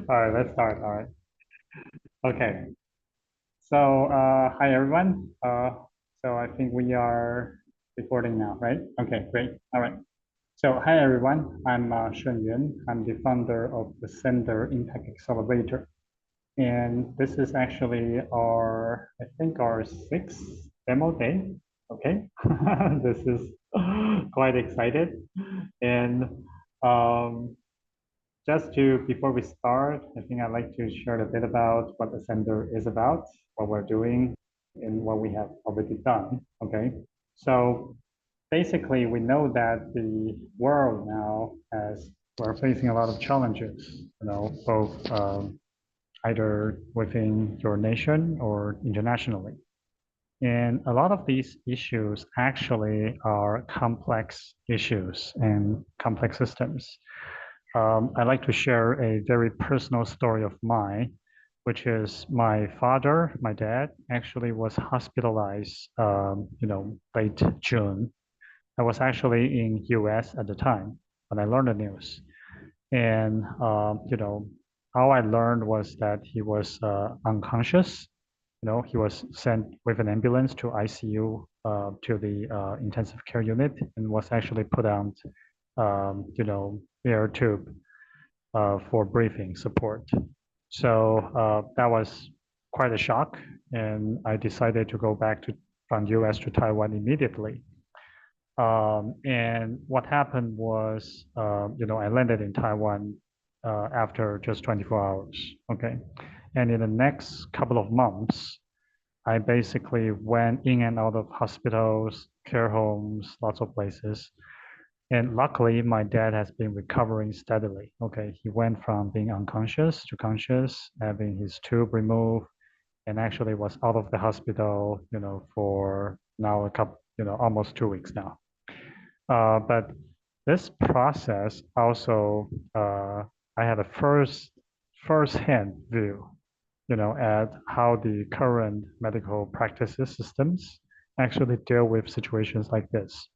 All right, let's start. All right. Okay. So, hi everyone. So I think we are recording now, right? Okay, great. All right. So, hi everyone. I'm Shen Yuan. I'm the founder of the Sender Impact Accelerator. And this is actually I think our sixth demo day. Okay. This is quite excited. And um, before we start, I think I'd like to share a bit about what the center is about, what we're doing, and what we have already done. Okay. So basically, we know that the world now we're facing a lot of challenges, both either within your nation or internationally. And a lot of these issues actually are complex issues and complex systems. I'd like to share a very personal story of mine, which is my dad actually was hospitalized, late June. I was actually in US at the time when I learned the news. And, how I learned was that he was unconscious. He was sent with an ambulance to ICU, to the intensive care unit, and was actually put on, air tube for breathing support. So that was quite a shock, and I decided to go back from US to Taiwan immediately. And what happened was, I landed in Taiwan after just 24 hours. Okay. And in the next couple of months, I basically went in and out of hospitals, care homes, lots of places. And luckily, my dad has been recovering steadily. Okay. He went from being unconscious to conscious, having his tube removed, and actually was out of the hospital, for now almost 2 weeks now. But this process also, I had a first-hand view, at how the current medical practices systems actually deal with situations like this.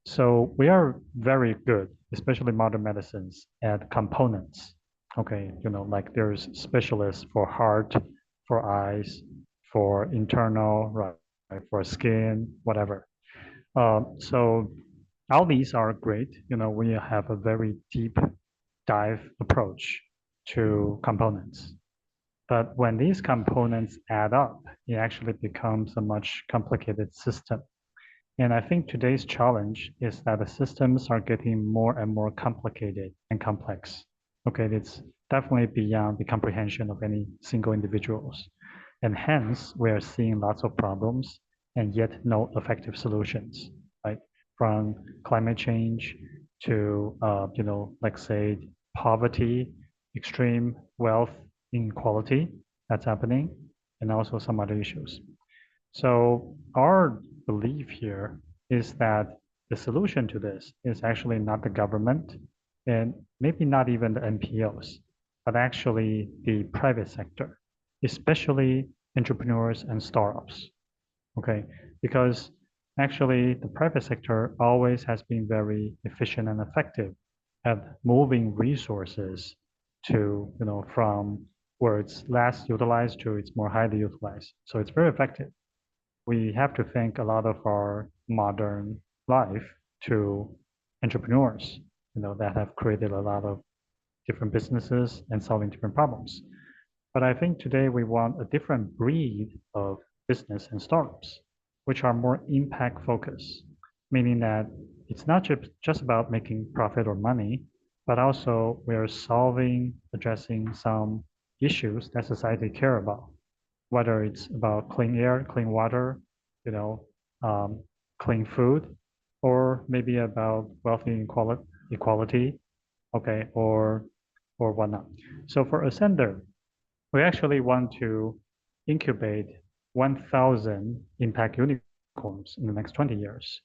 So we are very good, especially modern medicines, at components. Okay, like there's specialists for heart, for eyes, for internal, right, for skin, whatever. So all these are great. We have a very deep dive approach to components. But when these components add up, it actually becomes a much complicated system. And I think today's challenge is that the systems are getting more and more complicated and complex. Okay, it's definitely beyond the comprehension of any single individuals. And hence, we are seeing lots of problems and yet no effective solutions, right? From climate change to, like say, poverty, extreme wealth inequality that's happening, and also some other issues. So our belief here is that the solution to this is actually not the government and maybe not even the NPOs, but actually the private sector, especially entrepreneurs and startups. Okay, because actually the private sector always has been very efficient and effective at moving resources to, from where it's less utilized to it's more highly utilized. So it's very effective. We have to thank a lot of our modern life to entrepreneurs, that have created a lot of different businesses and solving different problems. But I think today we want a different breed of business and startups, which are more impact focused, meaning that it's not just about making profit or money, but also we are addressing some issues that society care about, whether it's about clean air, clean water, you know, um, clean food, or maybe about equality, okay, or whatnot. So for Ascender, we actually want to incubate 1,000 impact unicorns in the next 20 years,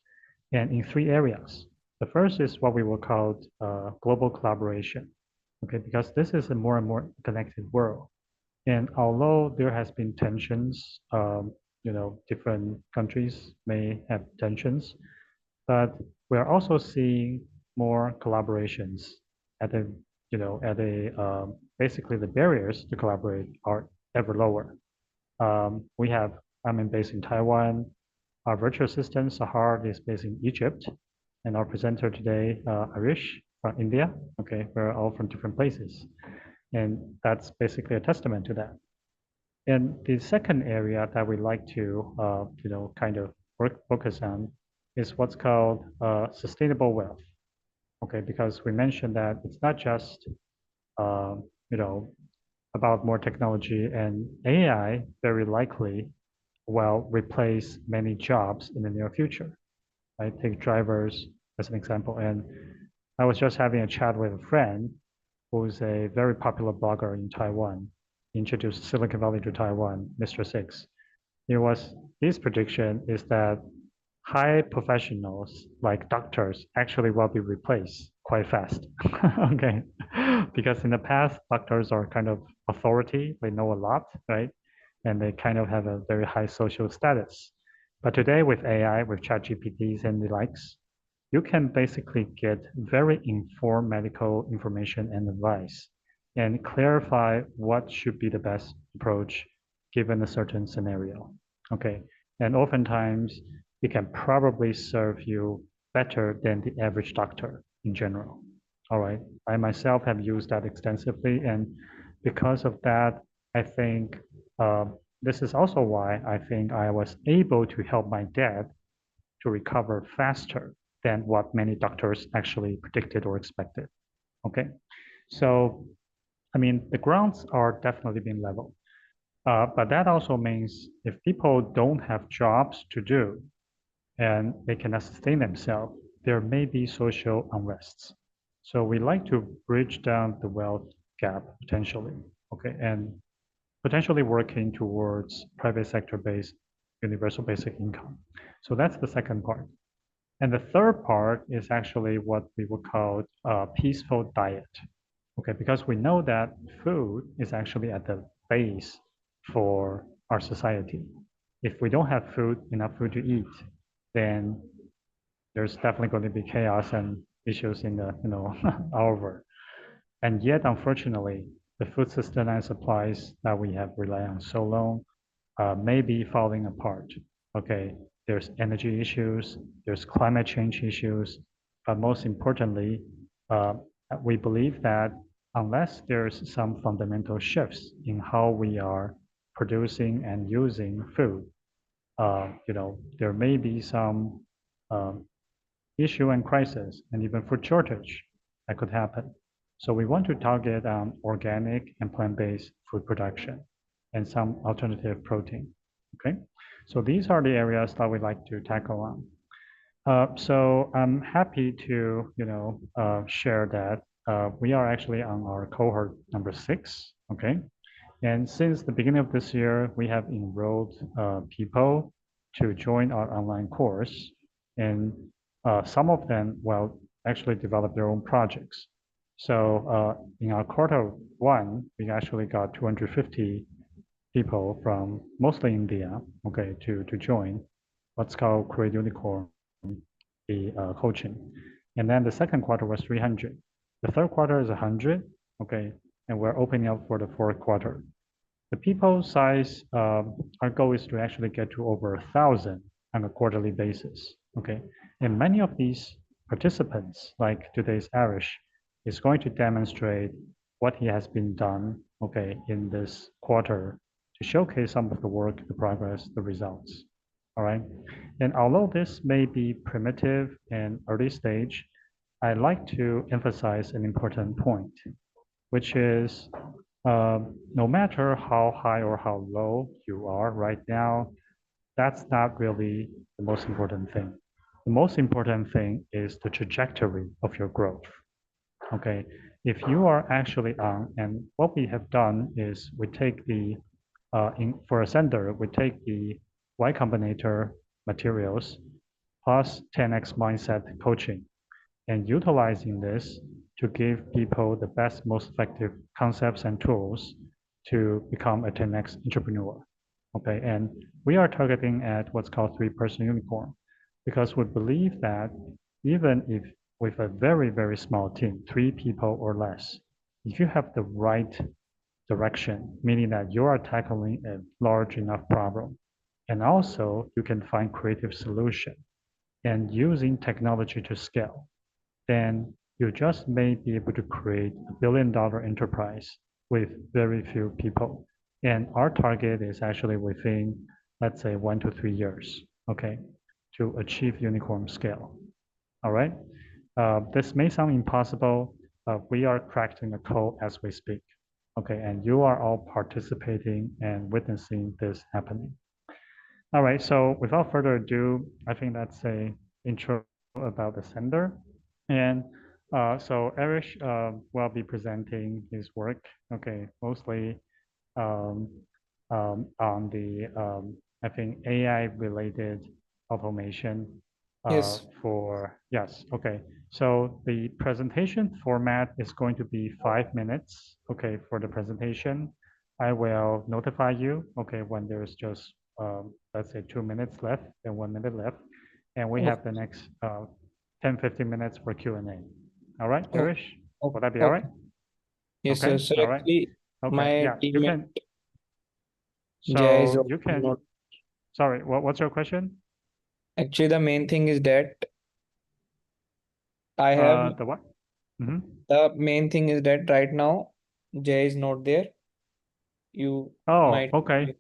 and in three areas. The first is what we will call global collaboration, okay, because this is a more and more connected world. And although there has been tensions, different countries may have tensions, but we're also seeing more collaborations at a basically the barriers to collaborate are ever lower. I'm based in Taiwan. Our virtual assistant, Sahar, is based in Egypt. And our presenter today, Arish from India. Okay, we're all from different places. And that's basically a testament to that. And the second area that we like to, kind of focus on is what's called sustainable wealth. Okay, because we mentioned that it's not just, uh, you know, about more technology, and AI very likely will replace many jobs in the near future. I take drivers as an example. And I was just having a chat with a friend who's a very popular blogger in Taiwan, introduced Silicon Valley to Taiwan, Mr. Six. His prediction is that high professionals like doctors actually will be replaced quite fast. Okay. Because in the past, doctors are kind of authority, they know a lot, right? And they kind of have a very high social status. But today with AI, with ChatGPTs and the likes, you can basically get very informed medical information and advice and clarify what should be the best approach given a certain scenario. Okay. And oftentimes it can probably serve you better than the average doctor in general. All right. I myself have used that extensively. And because of that, I think uh, this is also why I think I was able to help my dad to recover faster than what many doctors actually predicted or expected. Okay. So, I mean, the grounds are definitely being leveled. But that also means if people don't have jobs to do and they cannot sustain themselves, there may be social unrests. So we like to bridge down the wealth gap potentially, okay, and potentially working towards private sector-based universal basic income. So that's the second part. And the third part is actually what we would call a peaceful diet. Okay, because we know that food is actually at the base for our society. If we don't have enough food to eat, then there's definitely going to be chaos and issues in the, our world. And yet, unfortunately, the food system and supplies that we have relied on so long may be falling apart. Okay, there's energy issues, there's climate change issues, but most importantly, uh, we believe that unless there's some fundamental shifts in how we are producing and using food, there may be some um, issue and crisis and even food shortage that could happen. So we want to target organic and plant-based food production and some alternative protein. Okay, so these are the areas that we like to tackle on. So I'm happy to share that we are actually on our cohort number 6. Okay, and since the beginning of this year, we have enrolled people to join our online course, and some of them will actually develop their own projects. So in our quarter 1, we actually got 250 people from mostly India, okay, to join what's called Create Unicorn, the coaching. And then the second quarter was 300. The third quarter is 100, okay, and we're opening up for the fourth quarter. The people size, our goal is to actually get to over 1,000 on a quarterly basis. Okay, and many of these participants, like today's Arish, is going to demonstrate what he has been done, okay, in this quarter to showcase some of the work, the progress, the results. All right, and although this may be primitive and early stage, I like to emphasize an important point, which is no matter how high or how low you are right now, that's not really the most important thing. The most important thing is the trajectory of your growth. Okay, if you are actually on, and what we have done is we take for Ascender, we take the Y Combinator materials plus 10x mindset coaching and utilizing this to give people the best, most effective concepts and tools to become a 10x entrepreneur. Okay, and we are targeting at what's called 3-person unicorn because we believe that even if with a very, very small team, 3 people or less, if you have the right direction, meaning that you are tackling a large enough problem, and also you can find creative solution and using technology to scale, then you just may be able to create $1 billion enterprise with very few people. And our target is actually within, let's say, 1 to 3 years, okay, to achieve unicorn scale. All right. This may sound impossible, but we are cracking the code as we speak. Okay, and you are all participating and witnessing this happening. All right, so without further ado, I think that's a intro about the sender. And so Erish will be presenting his work, okay, mostly um, on the, I think, AI related automation Yes. yes, okay. So the presentation format is going to be 5 minutes, okay, for the presentation. I will notify you, okay, when there's just, let's say 2 minutes left and 1 minute left. And we Oh, have the next 10, 15 minutes for Q&A. All right, oh, Erish, oh, will that be all right? okay. Yes, Okay, sir. So all right. actually, Okay, my yeah, you teammate can, Jay is so also you can, not. sorry, what's your question? Actually, the main thing is that I have The what? Hmm. the main thing is that right now Jay is not there. You Oh, might okay.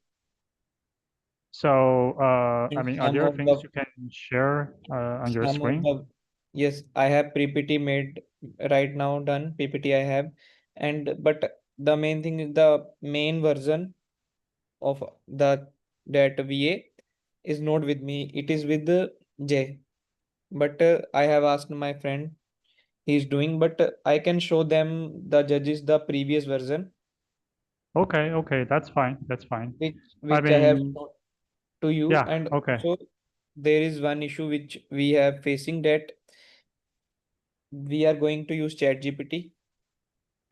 So, I and mean, are some there of things the you can share on your some of screen? the yes, I have PPT made right now done. PPT I have, and but the main thing is the main version of the that VA is not with me. It is with Jay. But I have asked my friend he's doing, but I can show them the judges the previous version, Okay, okay, that's fine. That's fine. which I I have mean, shown to you. yeah, And okay, also there is one issue which we have facing that we are going to use ChatGPT.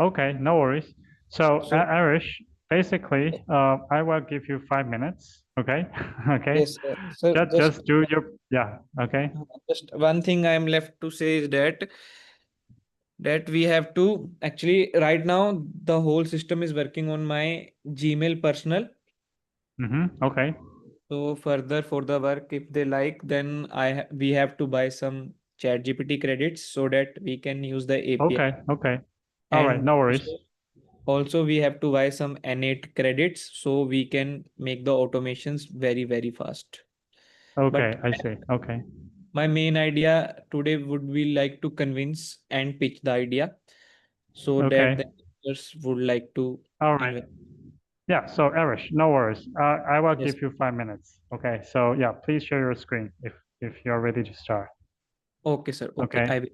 okay, no worries. So, So Arish, basically, I will give you 5 minutes. Okay, okay. yes, so Just do your, yeah, okay. just one thing I am left to say is that we have to actually right now the whole system is working on my Gmail personal. Mm-hmm. Okay, So further for the work, if they like, then we have to buy some ChatGPT credits so that we can use the API. okay, okay. All right, And no worries. also we have to buy some N8 credits so we can make the automations very, very fast. Okay, But I see. Okay, my main idea today would be like to convince and pitch the idea so that okay. the users would like to All right. invest. Yeah, so Arish, no worries. I will Yes. give you 5 minutes. Okay, so yeah, please share your screen if you're ready to start. Okay, sir. Okay. Okay, I will.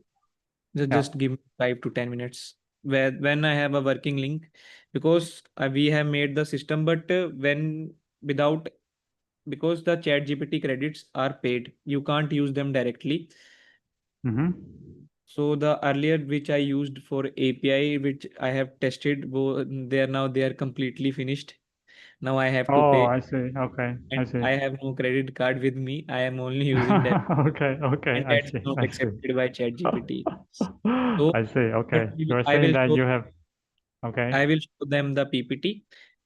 yeah. Just give me 5 to 10 minutes where when I have a working link because we have made the system, but when without because the chat GPT credits are paid, you can't use them directly. Mm-hmm. So the earlier which I used for API, which I have tested, they are completely finished. Now I have to Oh, pay I see. Okay, I and see. I have no credit card with me. I am only using that Okay, okay, and I that's see. not I see. accepted by chat GPT. So I see. what Okay, you are I saying will that show you have. Okay, I will show them the PPT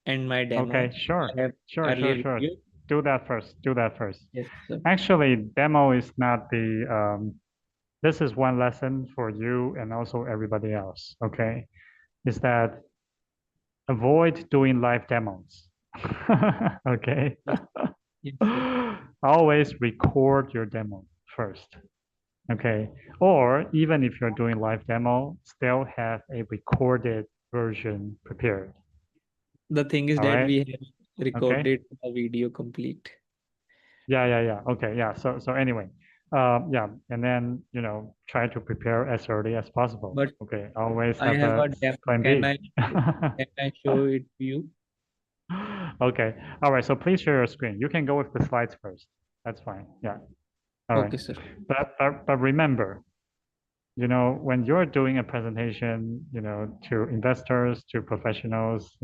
and my okay, demo. sure, I have sure, sure, earlier sure. video. Do that first. Do that first. Yes, sir. Actually, demo is not the. This is one lesson for you and also everybody else. Okay, is that avoid doing live demos. Okay. Yes, yes, sir. Always record your demo first. Okay. Or even if you're doing live demo, still have a recorded version prepared. The thing is All that right. we have Okay. recorded the video complete. Yeah, yeah, yeah. Okay. Yeah. So anyway, yeah, and then try to prepare as early as possible. But Okay. Always I have have a a demo. plan B. Can I show it to you? Okay. All right. So please share your screen. You can go with the slides first. That's fine. Yeah. All right. Okay, sir. But remember, when you're doing a presentation, to investors, to professionals,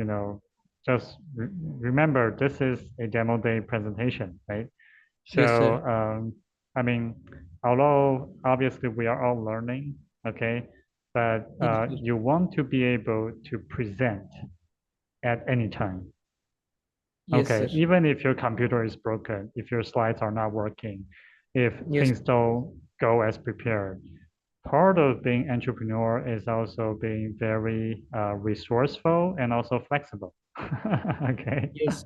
just remember this is a demo day presentation, right? Yes, So, sir. I mean, although obviously we are all learning, okay, but Yes, sir. you want to be able to present at any time. Yes, Okay, sir. even if your computer is broken, if your slides are not working, if Yes, things don't go as prepared, part of being entrepreneur is also being very resourceful and also flexible. Okay. yes,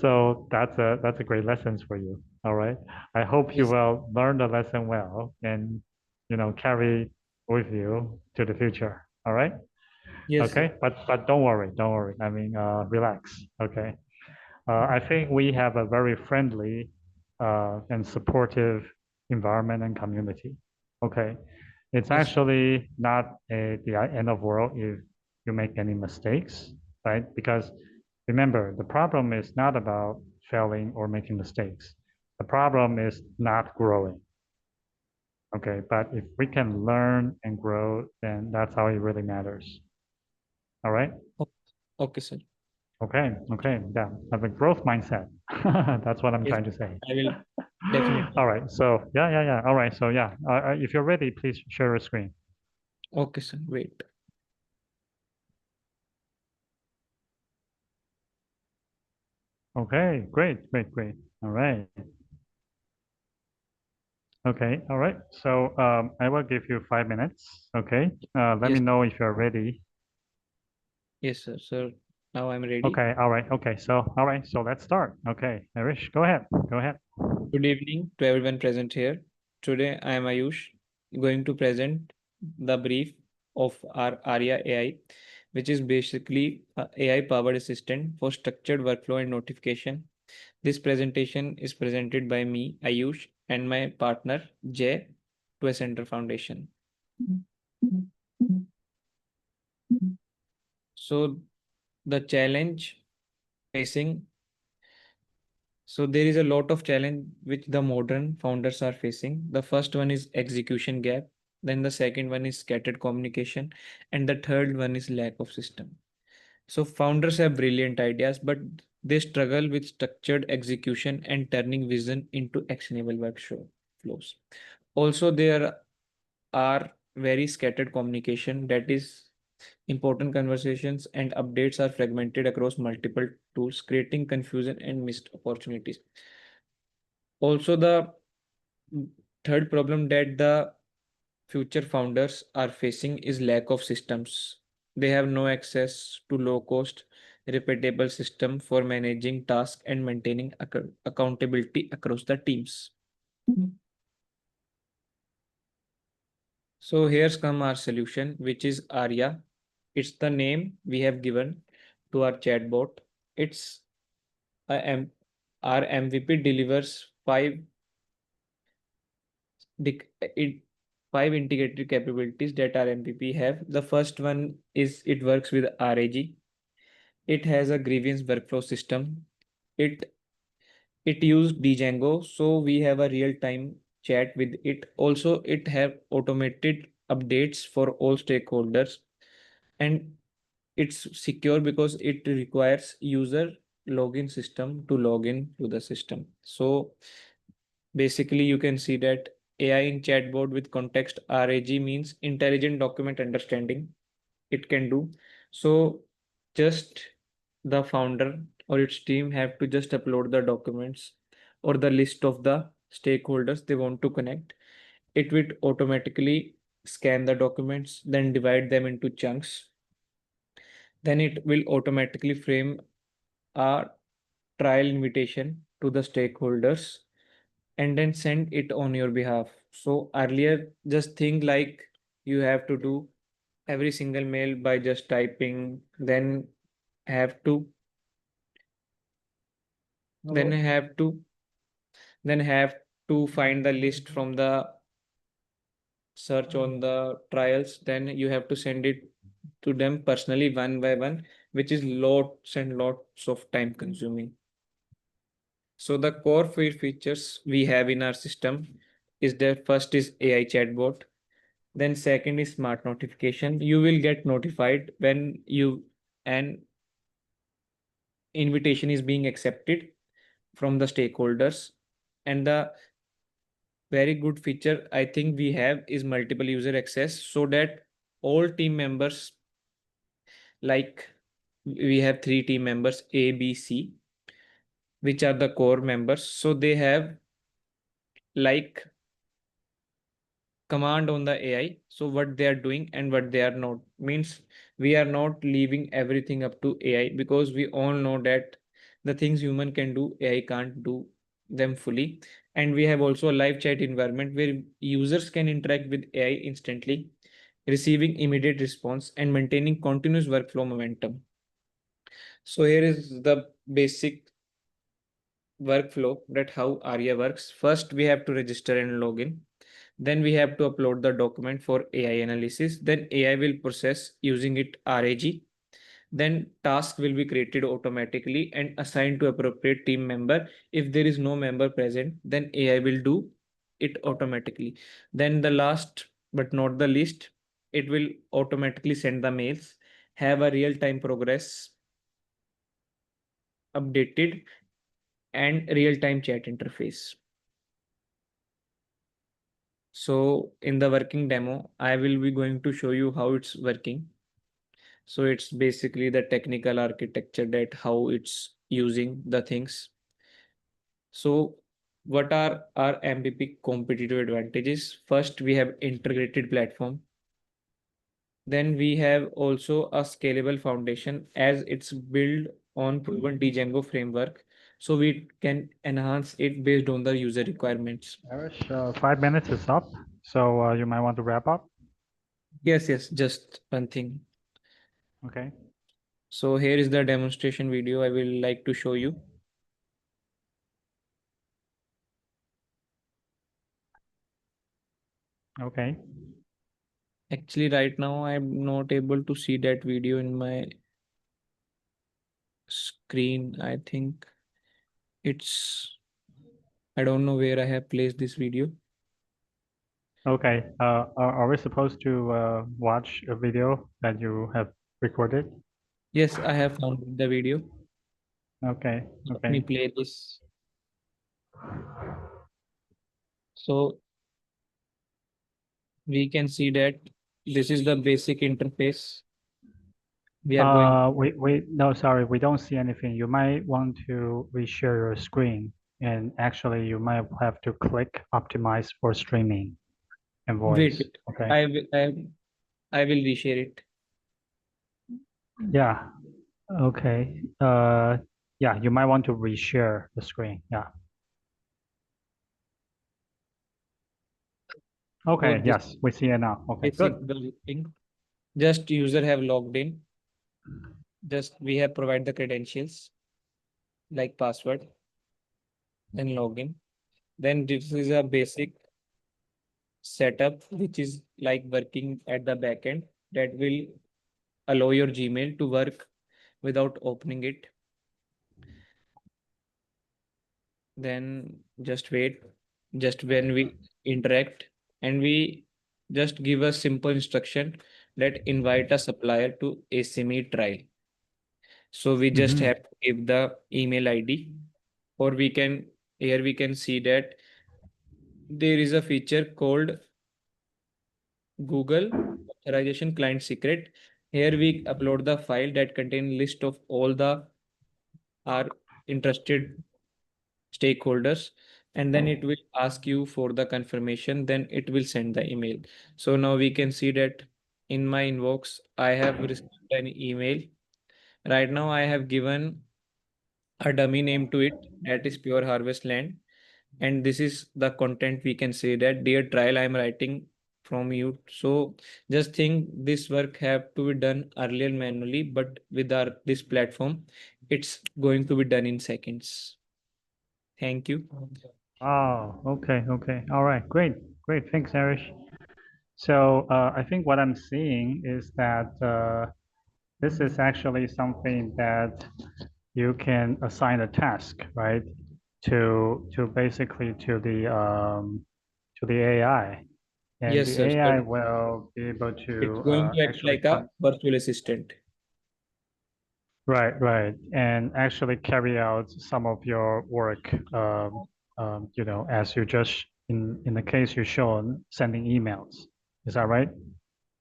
So that's a great lesson for you. All right. I hope you yes, will learn the lesson well and carry with you to the future. All right. yes, sir. Okay. But don't worry, don't worry. I mean, relax. Okay. I think we have a very friendly and supportive environment and community. Okay. It's Yes, sir. actually not the end of world if you make any mistakes, right? Because remember, the problem is not about failing or making mistakes. The problem is not growing. Okay. But if we can learn and grow, then that's how it really matters. All right. O- Okay, sir. Okay. Okay. Yeah. Have a growth mindset. That's what I'm Yes, trying to say. I will definitely. All right. So yeah. All right. So yeah, if you're ready, please share your screen. Okay, sir. Wait. Okay. Great. All right. Okay. All right. So I will give you 5 minutes. Okay. Let me Yes, know if you're ready. yes, sir. Sir, now I'm ready. Okay. All right. Okay. So all right. So let's start. Okay. Arish, go ahead. Go ahead. Good evening to everyone present here. Today I am Ayush, going to present the brief of our Arya AI, which is basically a AI powered assistant for structured workflow and notification. This presentation is presented by me, Ayush, and my partner Jay to a Center Foundation. So the challenge facing So there is a lot of challenge which the modern founders are facing. The first one is execution gap, then the second one is scattered communication, and the third one is lack of system. So founders have brilliant ideas, but they struggle with structured execution and turning vision into actionable workflow flows. Also, there are very scattered communication, that is important conversations and updates are fragmented across multiple tools, creating confusion and missed opportunities. Also, the third problem that the future founders are facing is lack of systems. They have no access to low cost, repeatable system for managing tasks and maintaining accountability across the teams. So here's come our solution, which is Arya. It's the name we have given to our chatbot. It's a our MVP delivers it five integrated capabilities that our MVP have. The first one is it works with RAG. It has a grievance workflow system. It it used Django, so we have a real-time chat with it. Also, it have automated updates for all stakeholders, and it's secure because it requires user login system to log in to the system. So basically, you can see that AI in chatbot with context RAG means intelligent document understanding. It can do. So just the founder or its team have to just upload the documents or the list of the stakeholders they want to connect. It will automatically scan the documents, then divide them into chunks. Then it will automatically frame a trial invitation to the stakeholders and then send it on your behalf. So earlier, just think like you have to do every single mail by just typing, have to then have to then have to find the list from the search on the trials. Then you have to send it to them personally one by one, which is lots and lots of time consuming. So the core features we have in our system is that first is AI chatbot. Then second is smart notification. You will get notified when an invitation is being accepted from the stakeholders. And the very good feature I think we have is multiple user access, so that all team members, like we have three team members A, B, C, which are the core members. So they have like command on the AI. So what they are doing and what they are not, means we are not leaving everything up to AI, because we all know that the things human can do, AI can't do them fully. And we have also a live chat environment where users can interact with AI instantly, receiving immediate response and maintaining continuous workflow momentum. So here is the basic workflow that how Arya works. First, we have to register and log in. Then we have to upload the document for AI analysis. Then AI will process using it RAG. Then task will be created automatically and assigned to appropriate team member. If there is no member present, then AI will do it automatically. Then the last but not the least, it will automatically send the mails, have a real-time progress updated, and real-time chat interface. So in the working demo, I will be going to show you how it's working. So it's basically the technical architecture, that how it's using the things. So what are our MVP competitive advantages? First, we have integrated platform. Then we have also a scalable foundation, as it's built on proven Django framework. So we can enhance it based on the user requirements. Arish, 5 minutes is up, so you might want to wrap up. Yes, just one thing. Okay. So here is the demonstration video I will like to show you. Okay. Actually, right now I'm not able to see that video in my screen. I think I don't know where I have placed this video. Okay. Are we supposed to watch a video that you have recorded? Yes, I have found the video. Okay. Let me Okay. play this. So we can see that this is the basic interface we are going. No, sorry, we don't see anything. You might want to reshare your screen, and actually, you might have to click optimize for streaming and voice. Wait, Okay. I will reshare it. Yeah. Okay. Yeah, you might want to reshare the screen. Yeah. So Okay. this Yes, we see it now. Okay, basic good. the thing. Just user have logged in. Just we have provide the credentials like password, then login. Then this is a basic setup, which is like working at the backend, that will allow your Gmail to work without opening it. Then just wait, just when we interact, and we just give a simple instruction, let invite a supplier to ASME trial. So we just Mhm. have to give the email ID, or we can, here we can see that there is a feature called Google authorization client secret. Here we upload the file that contain list of all the our interested stakeholders, and then it will ask you for the confirmation, then it will send the email. So now we can see that in my inbox I have received an email. Right now I have given a dummy name to it, that is Pure Harvest Land, and this is the content. We can say that, dear trial, I am writing from you. So just think, this work have to be done earlier manually, but with our this platform it's going to be done in seconds. Thank you. Oh, okay, okay. All right, great, great. Thanks, Arish. So I think what I'm seeing is that this is actually something that you can assign a task, right? To basically to the AI, and Yes, the sir. AI So will be able it's to going to act actually like a virtual assistant. right, right, and actually carry out some of your work, as you just in the case you shown sending emails. Is that right?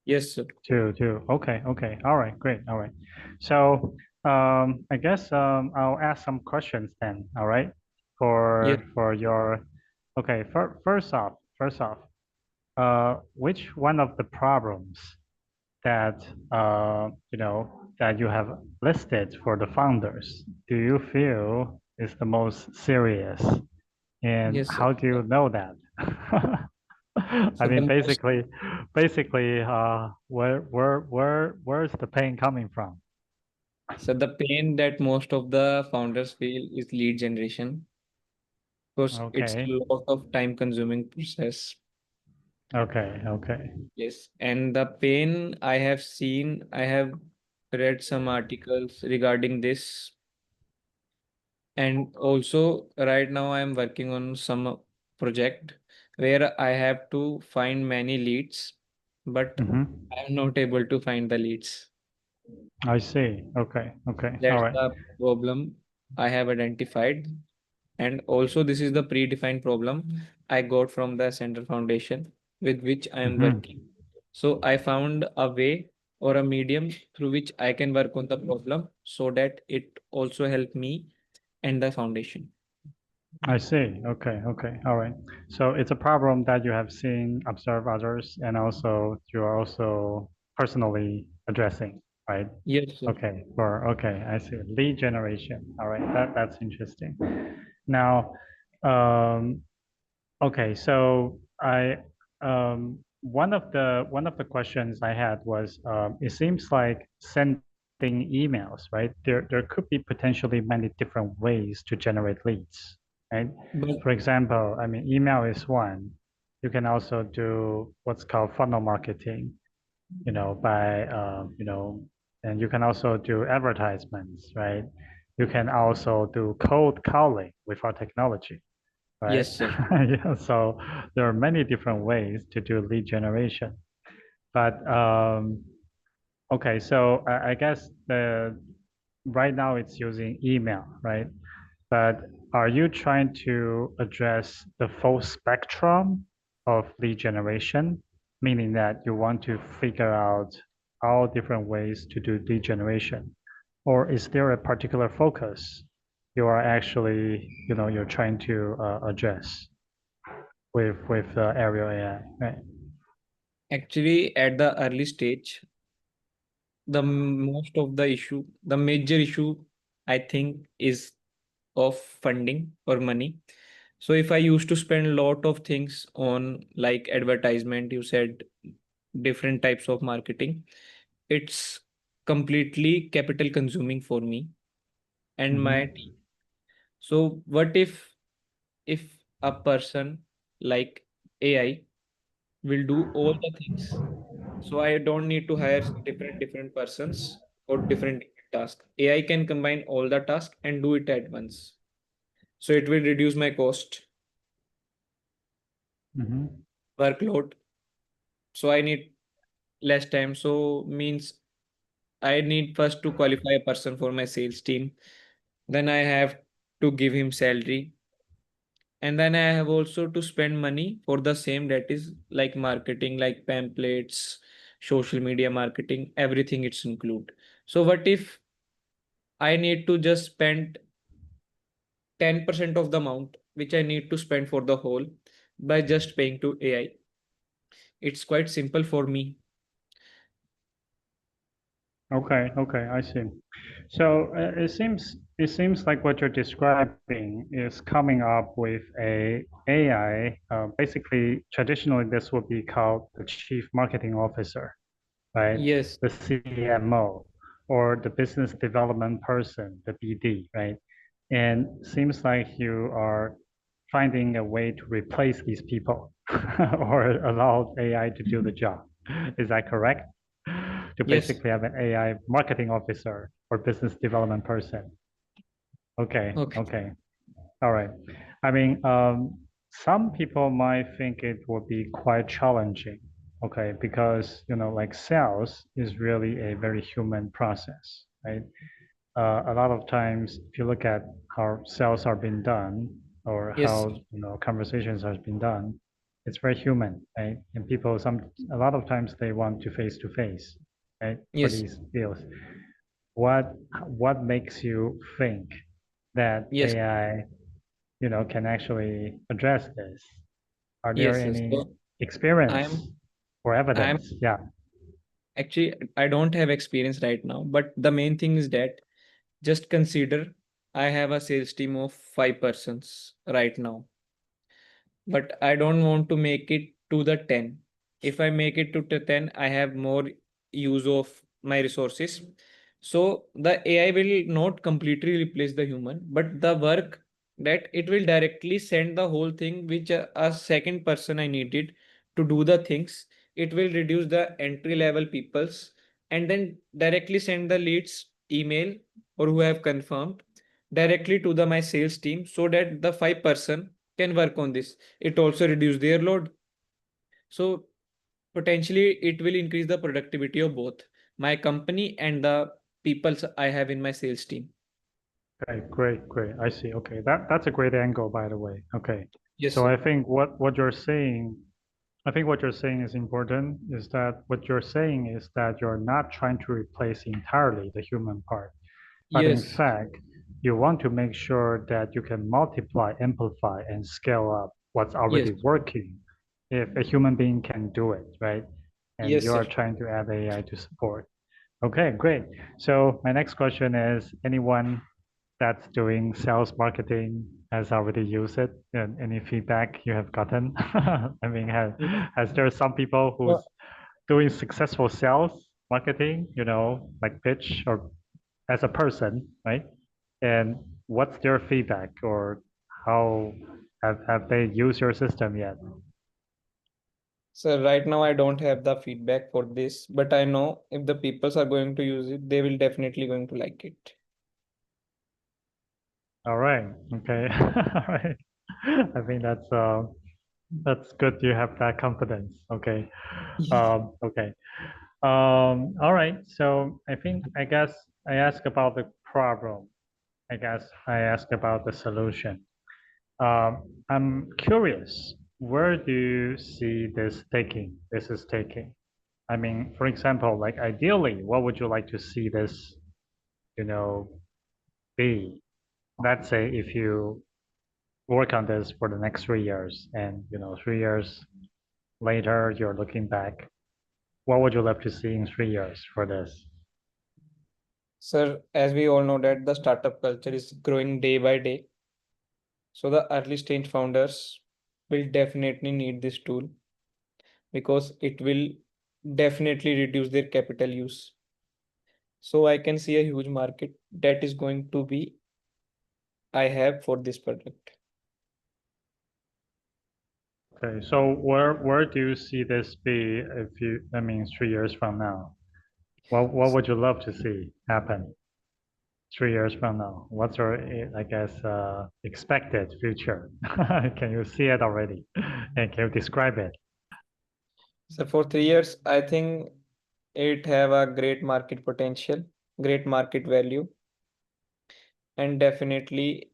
Yes, sir. Okay, okay. All right, great. All right. So I guess I'll ask some questions then. All right, Yes. for your. Okay. First off, which one of the problems that that you have listed for the founders do you feel is the most serious, and Yes, sir. how do you know that? I So the mean, most, basically, where's the pain coming from? so the pain that most of the founders feel is lead generation, because it's Okay, a lot of time consuming process. okay. Yes, and the pain I have seen, I have read some articles regarding this, and also right now I am working on some project where I have to find many leads, but Mm-hmm. I am not able to find the leads. I see. Okay. All That's right. the problem I have identified. And also, this is the predefined problem I got from the Center Foundation with which I am Mm-hmm. working. So I found a way or a medium through which I can work on the problem so that it also help me and the foundation. I see. Okay. All right. So it's a problem that you have seen, observed others, and also you are also personally addressing, right? Yes, sir. Okay, I see. Lead generation. All right, that's interesting. Now, um, okay, so I one of the questions I had was it seems like sending emails, right? There could be potentially many different ways to generate leads, right? But For example, I mean, email is one. You can also do what's called funnel marketing, by and you can also do advertisements, right? You can also do cold calling with our technology, right? yes, sir. Yeah, so there are many different ways to do lead generation. But okay, so I guess the right now it's using email, right? But are you trying to address the full spectrum of lead generation, meaning that you want to figure out all different ways to do lead generation? Or is there a particular focus you are actually, you're trying to address with Aerial AI, right? Actually, at the early stage, most of the issue, the major issue, I think, is of funding or money. So if I used to spend a lot of things on like advertisement, you said different types of marketing, it's completely capital consuming for me and my Mm-hmm. team. So what if a person like AI will do all the things? So I don't need to hire different persons or different tasks. AI can combine all the tasks and do it at once. So it will reduce my cost, Mm-hmm. workload. So I need less time. So means I need first to qualify a person for my sales team. Then I have to give him salary. And then I have also to spend money for the same, that is like marketing, like pamphlets, social media marketing, everything it's include. So what if I need to just spend 10% of the amount which I need to spend for the whole by just paying to AI? It's quite simple for me. Okay, I see. So it seems like what you're describing is coming up with a AI. Basically, traditionally, this would be called the chief marketing officer, right? Yes, The CMO or the business development person, the BD, right? And seems like you are finding a way to replace these people or allow AI to do the job. Is that correct? To yes. basically have an AI marketing officer or business development person. Okay. Okay. All right. I mean, some people might think it would be quite challenging, okay, because, like sales is really a very human process, right? A lot of times, if you look at how sales are being done, or Yes, how, sir. conversations has been done. It's very human, right? And people a lot of times they want to face, right? For Yes, these deals. What what makes you think that yes, AI, can actually address this? Are there yes, yes. any So experience I'm or I'm evidence? Yeah. actually I don't have experience right now, but the main thing is that just consider I have a sales team of 5 persons right now, but I don't want to make it to the 10. If I make it to the 10, I have more use of my resources. So the AI will not completely replace the human, but the work that it will directly send the whole thing, which a second person I needed to do the things, it will reduce the entry level peoples and then directly send the leads email or who have confirmed directly to the my sales team so that the 5 person can work on this. It also reduce their load. So potentially it will increase the productivity of both my company and the people I have in my sales team. Okay, great. I see. Okay, that's a great angle, by the way. Okay. Yes, So sir. I think what you're saying, I think what you're saying is important, is that what you're saying is that you're not trying to replace entirely the human part, but in Yes, fact, you want to make sure that you can multiply, amplify, and scale up what's yes, already working if a human being can do it, right? And yes, you sir. are trying to add AI to support. Okay, great. So my next question is, anyone that's doing sales marketing has already used it, and any feedback you have gotten? I mean, No, has there some people no. who's doing successful sales marketing, like pitch or as a person, right? And what's their feedback, or how have they used your system yet? So right now I don't have the feedback for this, but I know if the peoples are going to use it, they will definitely going to like it. All right. Okay. All right. I think that's good you have that confidence. Okay. Yeah. Okay. All right. So I guess I asked about the problem. I guess I asked about the solution. I'm curious, where do you see this is taking? I mean, for example, like ideally, what would you like to see this, you know, be? Let's say if you work on this for the next 3 years and, 3 years later, you're looking back, what would you love to see in 3 years for this? Sir, as we all know that the startup culture is growing day by day. So the early stage founders will definitely need this tool because it will definitely reduce their capital use. So I can see a huge market that is going to be I have for this product. Okay, so where do you see this be I mean, 3 years from now? What would you love to see happen 3 years from now? What's your, I guess, expected future? Can you see it already? And can you describe it? So for 3 years, I think it have a great market potential, great market value, and definitely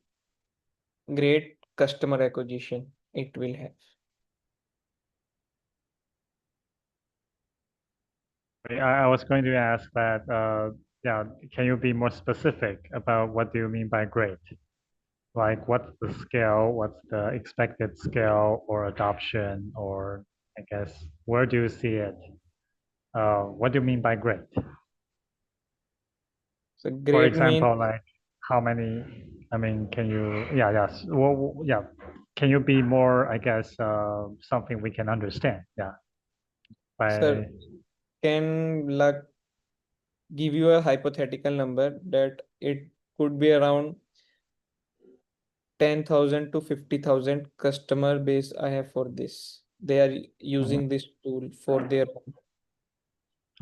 great customer acquisition it will have. I was going to ask that, yeah, can you be more specific about what do you mean by great? Like, what's the scale? What's the expected scale or adoption? Or I guess, where do you see it? What do you mean by great? So For great means example, like how many, I mean, can you, yeah, yes, well, yeah, can you be more, I guess, something we can understand? Yeah, sir by, can like give you a hypothetical number that it could be around 10,000 to 50,000 customer base I have for this. They are Mhm. using this tool for their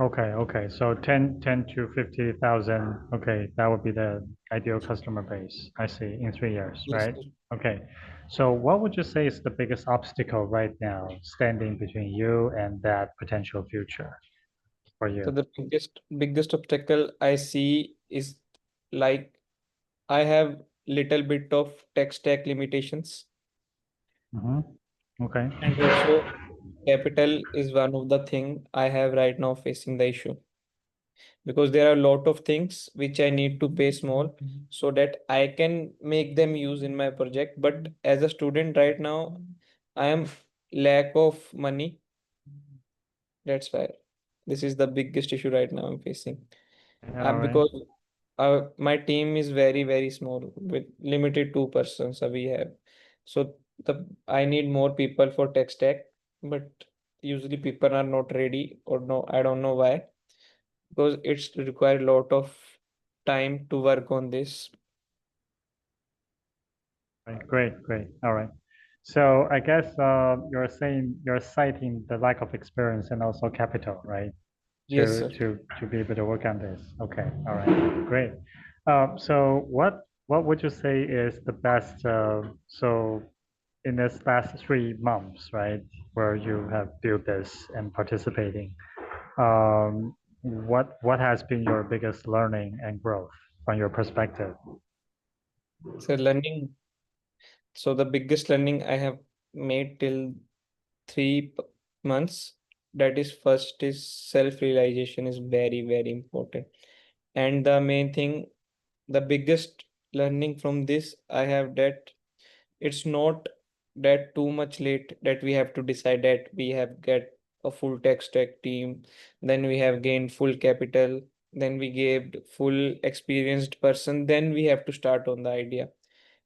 Okay, so 10 to 50,000, okay, that would be the ideal customer base, I see, in 3 years, yes, right? sir. Okay, so what would you say is the biggest obstacle right now standing between you and that potential future for So you? the biggest obstacle I see is like I have little bit of tech stack limitations. Mhm. Okay. And also capital is one of the thing I have right now facing the issue, because there are a lot of things which I need to pay small so that I can make them use in my project. But as a student right now, I am lack of money. That's why this is the biggest issue right now I'm facing. All right. Because my team is very, very small with limited 2 persons we have. So I need more people for tech stack, but usually people are not ready, or no, I don't know why, because it's require a lot of time to work on this. Right. Great. Great. All right. So I guess you're citing the lack of experience and also capital, right? Yes, sir. To be able to work on this. Okay. All right. Great. So what would you say is the best? So in this last 3 months, right, where you have built this and participating, what has been your biggest learning and growth from your perspective? So learning. So the biggest learning I have made till 3 months, that is first is self-realization is very, very important. And the main thing, the biggest learning from this I have, that it's not that too much late that we have to decide that we have get a full tech stack team, then we have gained full capital, then we gave full experienced person, then we have to start on the idea.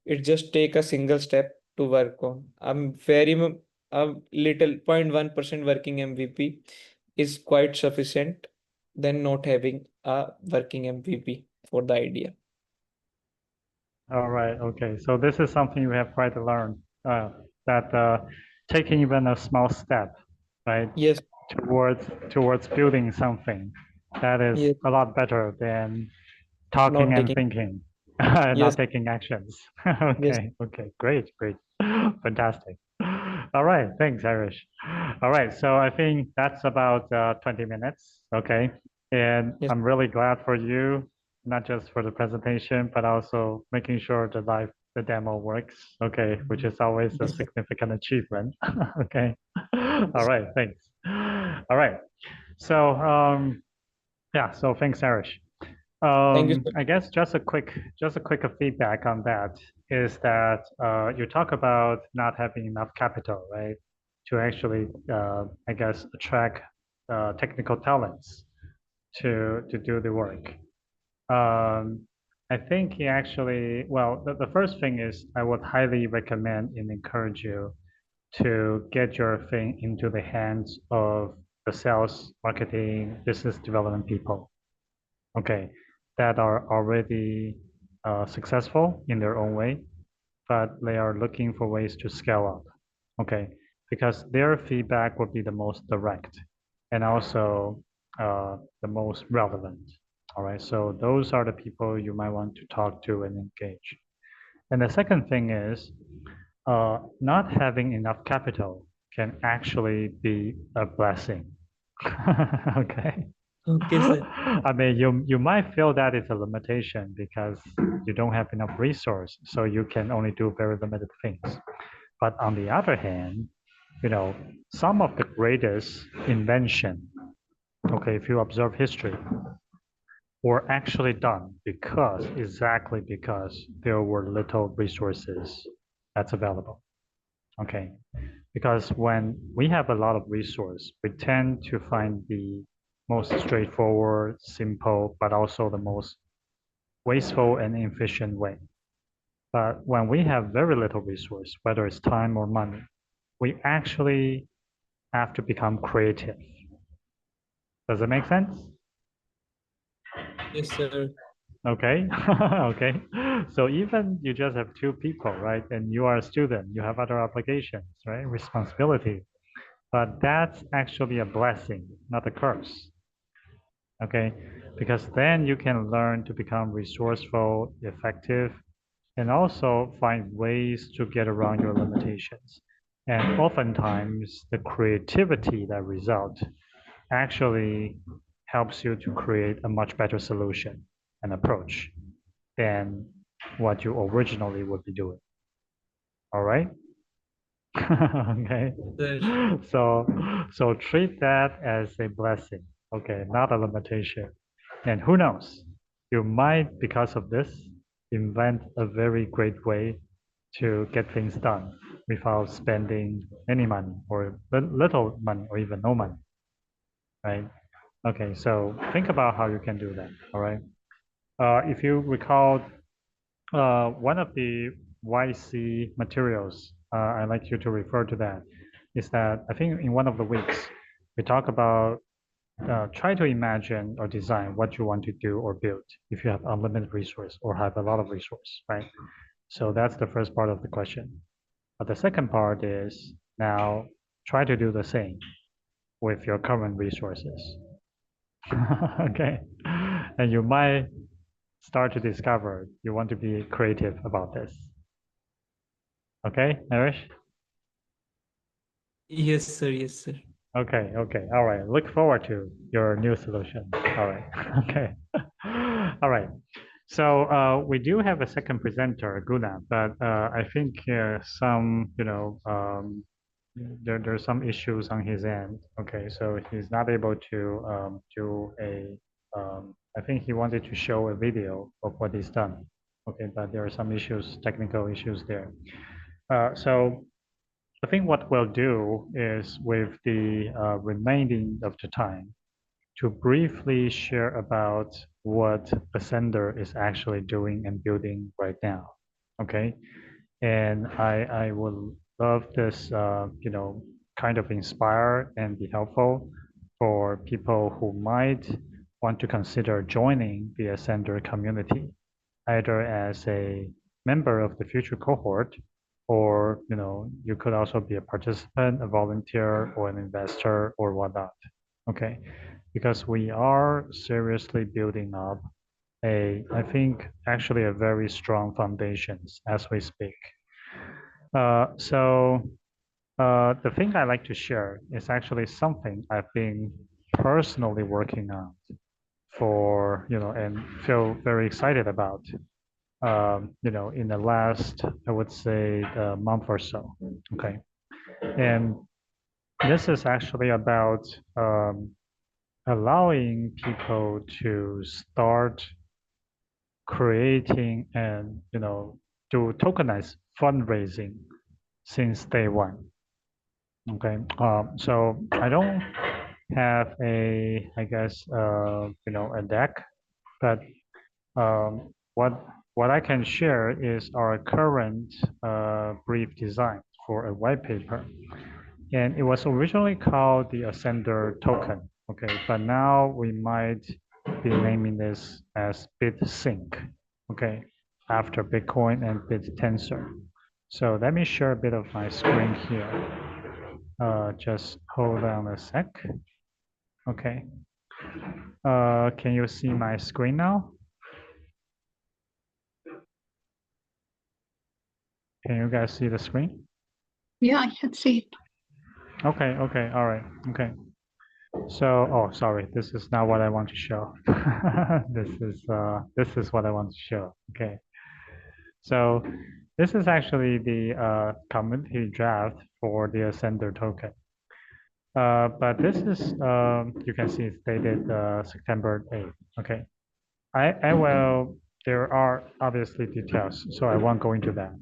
It just take a single step to work on. A little 0.1% working MVP is quite sufficient than not having a working MVP for the idea. All right. Okay. So this is something you have quite to learn, that taking even a small step, right, Yes, towards building something, that is yes, a lot better than talking not and taking. thinking, and not Yes, taking actions. yes. Okay. Okay. Great. Great. Fantastic. All right. Thanks, Irish. All right. So I think that's about 20 minutes. Okay. And Yes. I'm really glad for you, not just for the presentation, but also making sure the demo works. Okay. Which is always a Yes, sir. significant achievement. Okay. All Yes. right. Thanks. All right. So, yeah. So thanks, Irish. Thank you, sir. I guess just a quick feedback on that is that you talk about not having enough capital, right, to actually, I guess, attract technical talents to do the work. I think he actually, well, the first thing is I would highly recommend and encourage you to get your thing into the hands of the sales, marketing, business development people, okay, that are already successful in their own way, but they are looking for ways to scale up, okay, because their feedback would be the most direct and also the most relevant. All right, so those are the people you might want to talk to and engage. And the second thing is not having enough capital can actually be a blessing. Okay. Okay, sir. I mean, you might feel that it's a limitation because you don't have enough resource, so you can only do very limited things. But on the other hand, you know, some of the greatest invention, okay, if you observe history, were actually done exactly because there were little resources that's available. Okay, because when we have a lot of resource, we tend to find the most straightforward, simple, but also the most wasteful and inefficient way. But when we have very little resource, whether it's time or money, we actually have to become creative. Does it make sense? Yes, sir. Okay. Okay. So even you just have two people, right? And you are a student, you have other obligations, right? Responsibility. But that's actually a blessing, not a curse. Okay. Because then you can learn to become resourceful, effective, and also find ways to get around your limitations. And oftentimes, the creativity that results actually helps you to create a much better solution and approach than what you originally would be doing. All right? Okay. Sir. So treat that as a blessing, okay, not a limitation. And who knows, you might, because of this, invent a very great way to get things done without spending any money or little money or even no money, right? Okay, so think about how you can do that, all right? If you recall, one of the YC materials, I like you to refer to that, is that I think in one of the weeks, we talk about try to imagine or design what you want to do or build if you have unlimited resource or have a lot of resource, right? So that's the first part of the question. But the second part is now try to do the same with your current resources. Okay. And you might start to discover you want to be creative about this. Okay, Naresh? Yes, sir. Yes, sir. Okay, okay. All right. Look forward to your new solution. All right. Okay. All right. So we do have a second presenter, Guna, but I think some, there's some issues on his end. Okay, so he's not able to do I think he wanted to show a video of what he's done. Okay, but there are some issues, technical issues there. So I think what we'll do is with the remaining of the time to briefly share about what Ascender is actually doing and building right now. Okay, and I would love this, kind of inspire and be helpful for people who might want to consider joining the Ascender community, either as a member of the future cohort, or you could also be a participant, a volunteer, or an investor, or whatnot. Okay, because we are seriously building up I think actually a very strong foundations as we speak. So the thing I like to share is actually something I've been personally working on for, and feel very excited about, in the last, I would say, month or so. Okay. And this is actually about allowing people to start creating and, do tokenized fundraising since day one. Okay, so I don't have I guess, a deck, but what I can share is our current brief design for a white paper. And it was originally called the Ascender token. Okay, but now we might be naming this as BitSync. Okay, after Bitcoin and BitTensor. So let me share a bit of my screen here. Just hold on a sec. Okay. Can you see my screen now? Can you guys see the screen? Yeah, I can see it. Okay, okay, all right, okay. So, oh, sorry, this is not what I want to show. This is what I want to show. Okay. So this is actually the community draft for the Ascender token. But this is, you can see it's dated September 8th. Okay. I will, there are obviously details, so I won't go into that.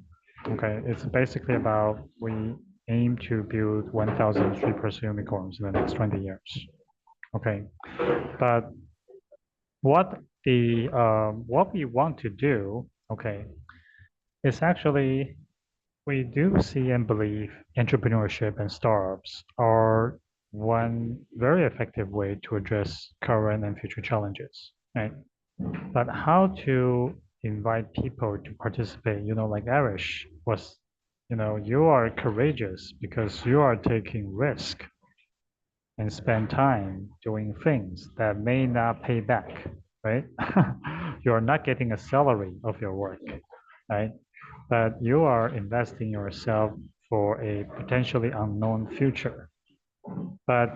Okay. It's basically about we aim to build 1,000 3+ unicorns in the next 20 years. Okay. But what we want to do, okay, is actually we do see and believe entrepreneurship and startups are one very effective way to address current and future challenges, right? But how to invite people to participate, like Arish was, you are courageous because you are taking risk and spend time doing things that may not pay back, right? You are not getting a salary of your work, right? But you are investing yourself for a potentially unknown future. But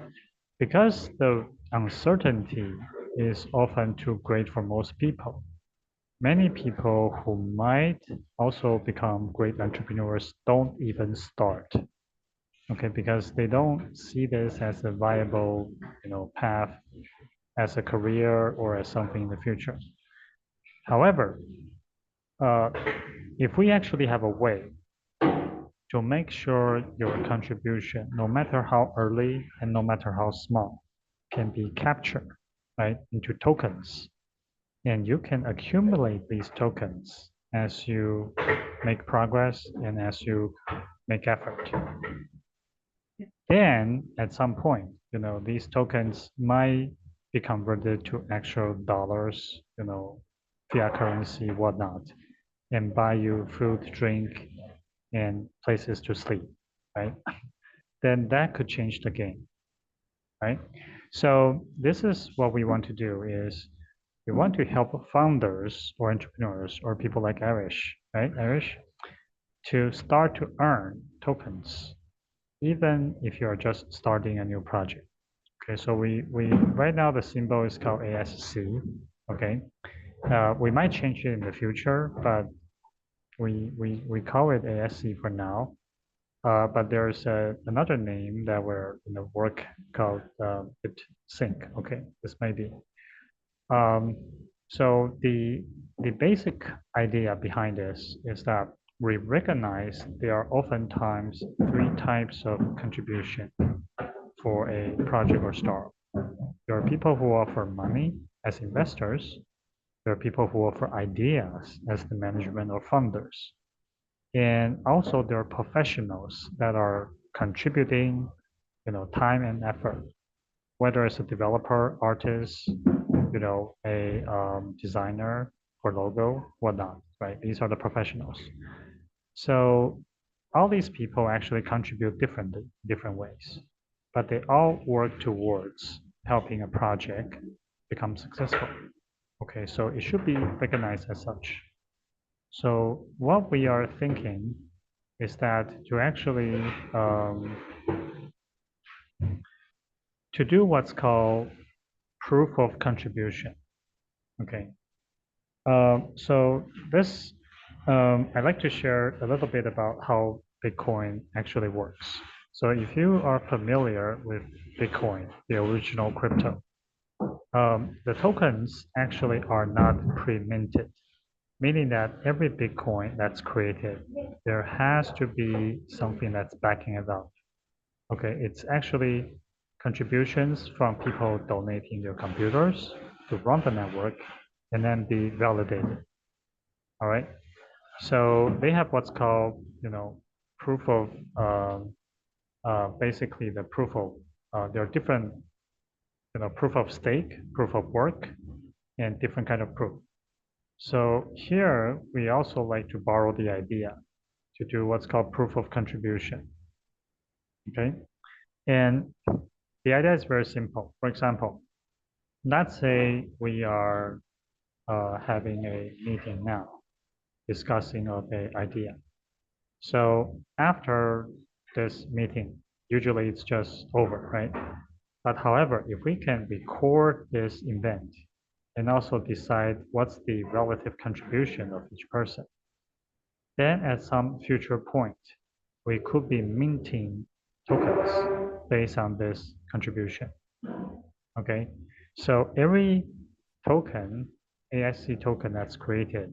because the uncertainty is often too great for most people, many people who might also become great entrepreneurs don't even start. Okay, because they don't see this as a viable, path as a career or as something in the future. However, uh, if we actually have a way to make sure your contribution, no matter how early and no matter how small, can be captured, right, into tokens, and you can accumulate these tokens as you make progress and as you make effort. Then at some point, these tokens might be converted to actual dollars, fiat currency, whatnot, and buy you food, drink, and places to sleep, right? Then that could change the game, right? So this is what we want to do is we want to help founders or entrepreneurs or people like Arish, right? Arish, to start to earn tokens, even if you're just starting a new project. Okay, so we right now the symbol is called ASC. Okay, we might change it in the future, but we call it ASC for now. But there's another name that we're in the work called BitSync. Okay, this may be. So the basic idea behind this is that we recognize there are oftentimes three types of contribution for a project or startup. There are people who offer money as investors. There are people who offer ideas as the management or funders. And also there are professionals that are contributing, time and effort, whether it's a developer, artist, a designer for logo, whatnot, right? These are the professionals. So all these people actually contribute differently, different ways, but they all work towards helping a project become successful. Okay, so it should be recognized as such. So what we are thinking is that to actually to do what's called proof of contribution. Okay, so this I'd like to share a little bit about how Bitcoin actually works. So if you are familiar with Bitcoin, the original crypto, the tokens actually are not pre-minted, meaning that every Bitcoin that's created, there has to be something that's backing it up. Okay, it's actually contributions from people donating their computers to run the network and then be validated. All right. So they have what's called, proof of, basically the proof of, there are different, proof of stake, proof of work, and different kind of proof. So here we also like to borrow the idea to do what's called proof of contribution. Okay. And the idea is very simple. For example, let's say we are having a meeting now discussing of an idea. So after this meeting, usually it's just over, right? But however, if we can record this event and also decide what's the relative contribution of each person, then at some future point, we could be minting tokens based on this contribution. Okay, so every token, ASC token that's created,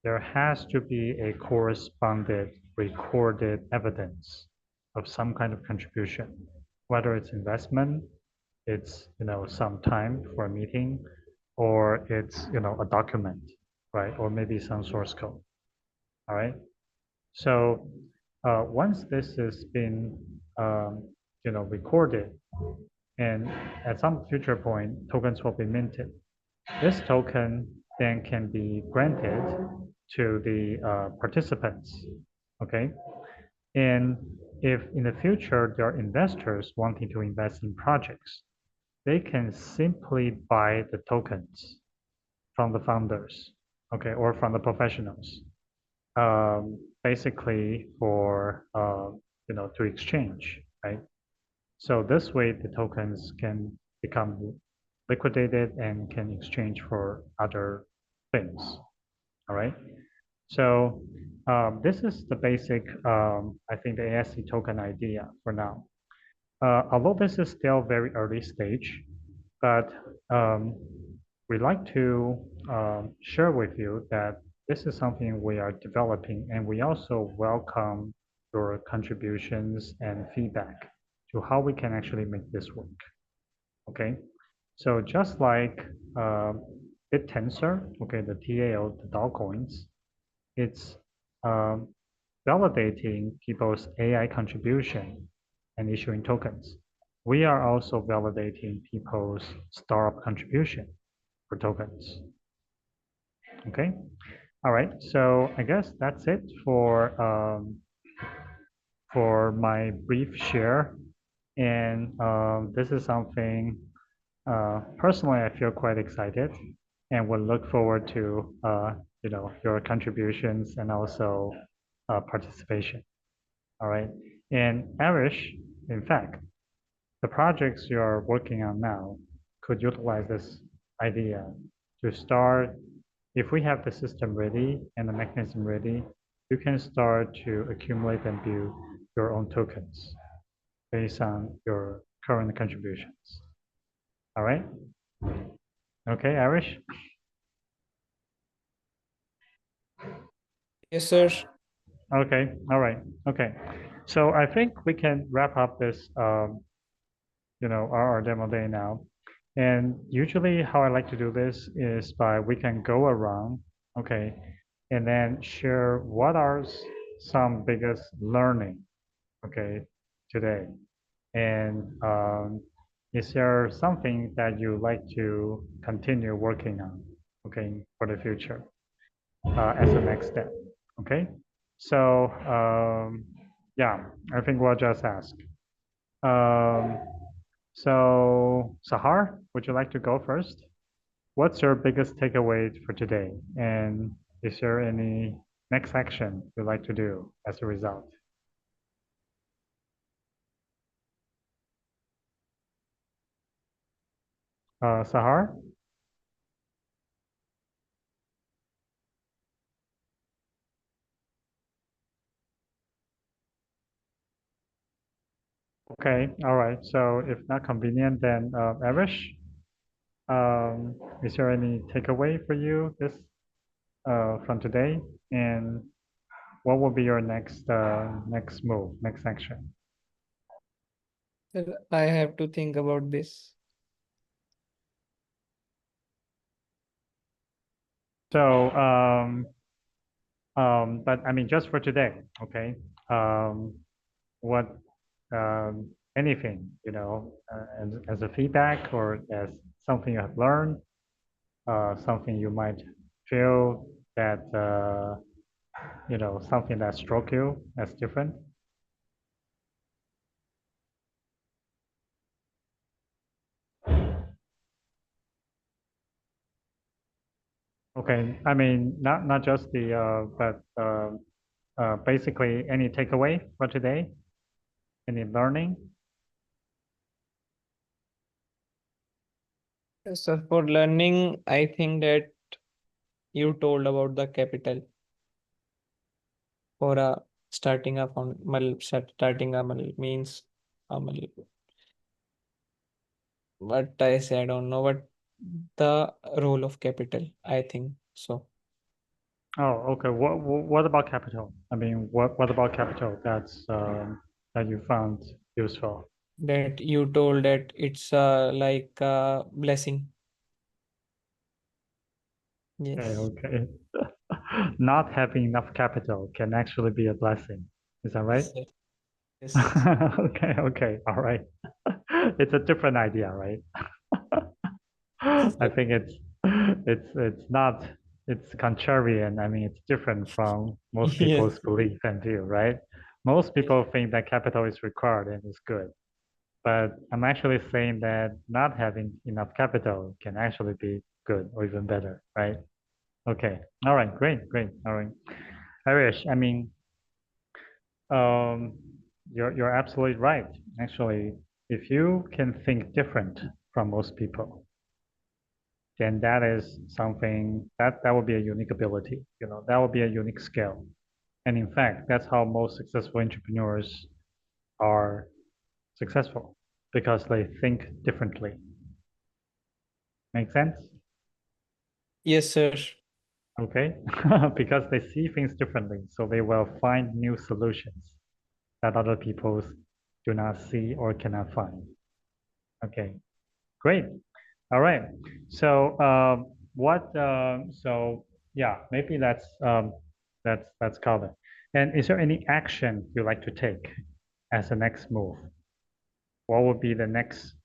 there has to be a corresponded recorded evidence of some kind of contribution, whether it's investment, it's some time for a meeting, or it's a document, right, or maybe some source code. All right. So once this has been recorded, and at some future point, tokens will be minted. This token then can be granted to the participants, okay? And if in the future there are investors wanting to invest in projects, they can simply buy the tokens from the founders, okay, or from the professionals, basically for, to exchange, right? So this way the tokens can become liquidated and can exchange for other things. All right. So this is the basic, I think, the ASC token idea for now. Although this is still very early stage, but we'd like to share with you that this is something we are developing, and we also welcome your contributions and feedback to how we can actually make this work. Okay, so just like BitTensor, okay, the TAO, the Dogecoins, it's um, validating people's AI contribution and issuing tokens. We are also validating people's startup contribution for tokens. Okay. All right. So I guess that's it for my brief share. And this is something personally I feel quite excited, and will look forward to your contributions and also participation. All right. And Arish, in fact, the projects you're working on now could utilize this idea to start. If we have the system ready and the mechanism ready, you can start to accumulate and build your own tokens based on your current contributions. All right? Okay, Arish? Yes, sir. Okay, all right, okay. So I think we can wrap up this, our demo day now. And usually how I like to do this is we can go around, okay, and then share what are some biggest learning, okay, today. And is there something that you like to continue working on, okay, for the future as a next step, okay? So yeah, I think we'll just ask. So Sahar, would you like to go first? What's your biggest takeaway for today? And is there any next action you'd like to do as a result? Sahar? Okay, all right. So if not convenient, then Arish, is there any takeaway for you this from today? And what will be your next move, next action? Sir, I have to think about this. So but I mean just for today, okay? What anything, as a feedback or as something you have learned, something you might feel that something that struck you as different. Okay, I mean not just the but basically any takeaway for today, any learning. Yes, sir, for learning, I think that you told about the capital for starting a fund, starting a means what I say, I don't know what the role of capital, I think so. Oh, okay. What about capital? I mean, what about capital that you found useful? That you told that it's like a blessing. Okay, Yes. okay. Not having enough capital can actually be a blessing. Is that right? Yes, sir. Yes. Okay, okay, all right. It's a different idea, right? I think it's not it's contrarian. I mean, it's different from most Yes. people's belief and view, right? Most people think that capital is required and is good. But I'm actually saying that not having enough capital can actually be good or even better, right? Okay. All right. Great. Great. All right. Arish, I mean, um, you're absolutely right. Actually, if you can think different from most people, then that is something that would be a unique ability, you know, that would be a unique skill. And in fact, that's how most successful entrepreneurs are successful, because they think differently. Make sense? Yes, sir. Okay, because they see things differently, so they will find new solutions that other people do not see or cannot find. Okay, great. All right. So so yeah, maybe that's covered. And is there any action you like to take as the next move? What would be the next,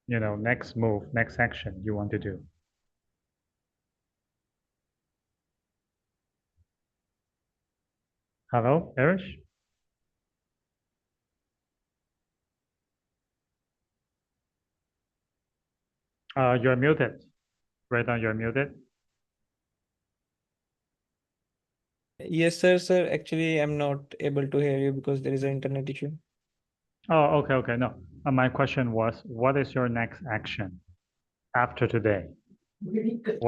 you know, next move, next action you want to do? Hello, Erish? You're muted. Right now you're muted. Yes, sir. Actually, I'm not able to hear you because there is an internet issue. Oh, okay. No, my question was, what is your next action after today?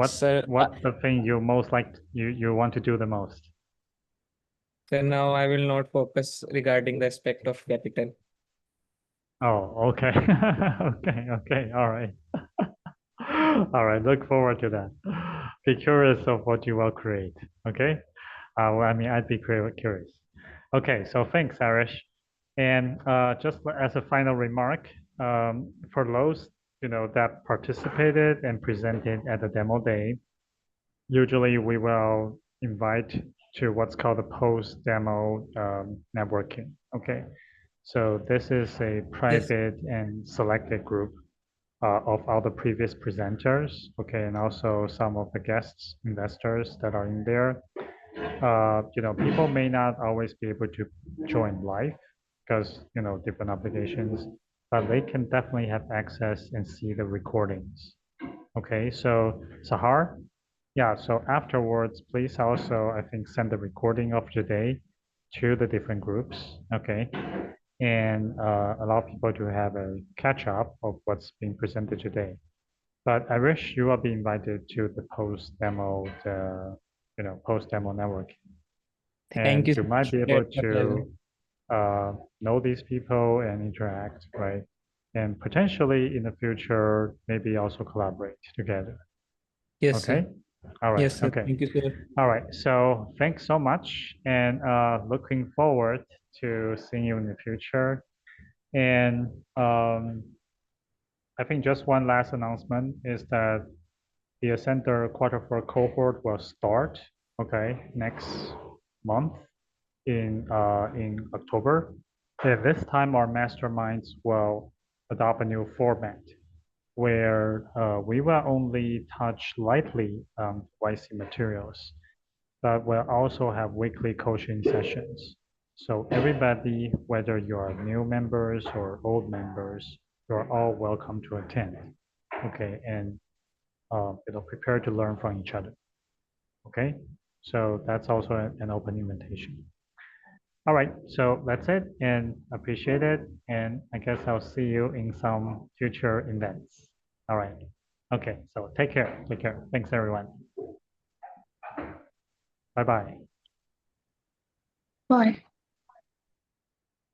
Sir, What's the thing you most like, you want to do the most? sir, now I will not focus regarding the aspect of capital. Oh, okay. Okay. All right. All right. Look forward to that. Be curious of what you will create. Okay. Well, I mean, I'd be curious. Okay. So thanks, Arish. And just as a final remark, for those, you know, that participated and presented at the demo day, usually we will invite to what's called a post-demo networking. Okay. So this is a private and selected group of all the previous presenters, okay, and also some of the guests, investors that are in there. You know, people may not always be able to join live because, you know, different obligations, but they can definitely have access and see the recordings. Okay, so Sahar, yeah, so afterwards, please also, I think, send the recording of today to the different groups, okay? And allow people to have a catch up of what's being presented today. But I wish you will be invited to the post demo, you know, post demo network. Thank And you you so might much. be able That's a pleasure. to know these people and interact, right? And potentially in the future, maybe also collaborate together. Yes, Okay? sir. All right. Yes, sir. Okay. Thank you, sir. All right. So thanks so much, and looking forward to seeing you in the future. And I think just one last announcement is that the Ascenter Q4 cohort will start, okay, next month in October. And this time our masterminds will adopt a new format where we will only touch lightly YC materials, but we'll also have weekly coaching sessions. So everybody, whether you are new members or old members, you're all welcome to attend. Okay, and you know, prepare to learn from each other. Okay, so that's also an open invitation. All right, so that's it, and appreciate it. And I guess I'll see you in some future events. All right. Okay, so take care. Take care. Thanks, everyone. Bye-bye. Bye.